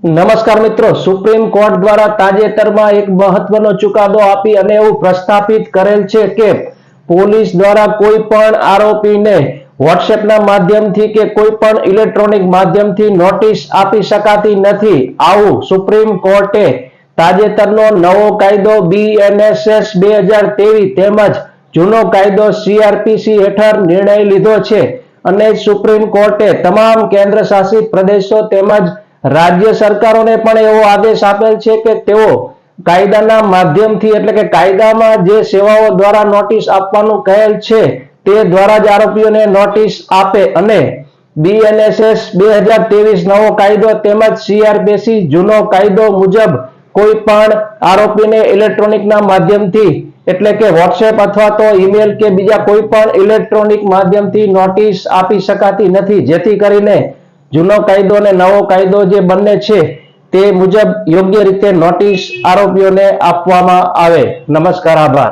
નમસ્કાર મિત્રો, supreme court દ્વારા તાજેતરમાં એક મહત્વનો ચુકાદો આપી અને એવું પ્રસ્થાપિત કરેલ છે કે પોલીસ દ્વારા કોઈ પણ આરોપીને વોટ્સએપના માધ્યમથી કે કોઈ પણ ઇલેક્ટ્રોનિક માધ્યમથી નોટિસ આપી શકાતી નથી। આવું સુપ્રીમ કોર્ટે તાજેતરનો નવો કાયદો BNSS 2023 તેમજ જૂનો કાયદો CRPC હેઠળ નિર્ણય લીધો છે અને સુપ્રીમ કોર્ટે તમામ કેન્દ્ર શાસિત પ્રદેશો તેમજ राज्य सरकारों ने पण एवो आदेश आपेल छे के तेओ कायदाना माध्यमथी एटले के कायदामां जे सेवाओं द्वारा नोटिस आपवानुं कहेल छे ते द्वारा ज आरोपीओने नोटिस आपे अने BNSS 2023 नवो कायदो तेमज CRPC जूनो कायदो मुजब कोई पण आरोपीने इलेक्ट्रॉनिक ना माध्यमथी एटले के व्हाट्सएप अथवा तो ईमेल के बीजा कोई पण इलेक्ट्रॉनिक माध्यमथी नोटिस आपी शकाती नथी, जेथी करीने जूनो कायदो ने नवो कायदो जे बने छे ते मुजब योग्य रीते नोटिस आरोपीओने आपवामां आवे। नमस्कार, आभार।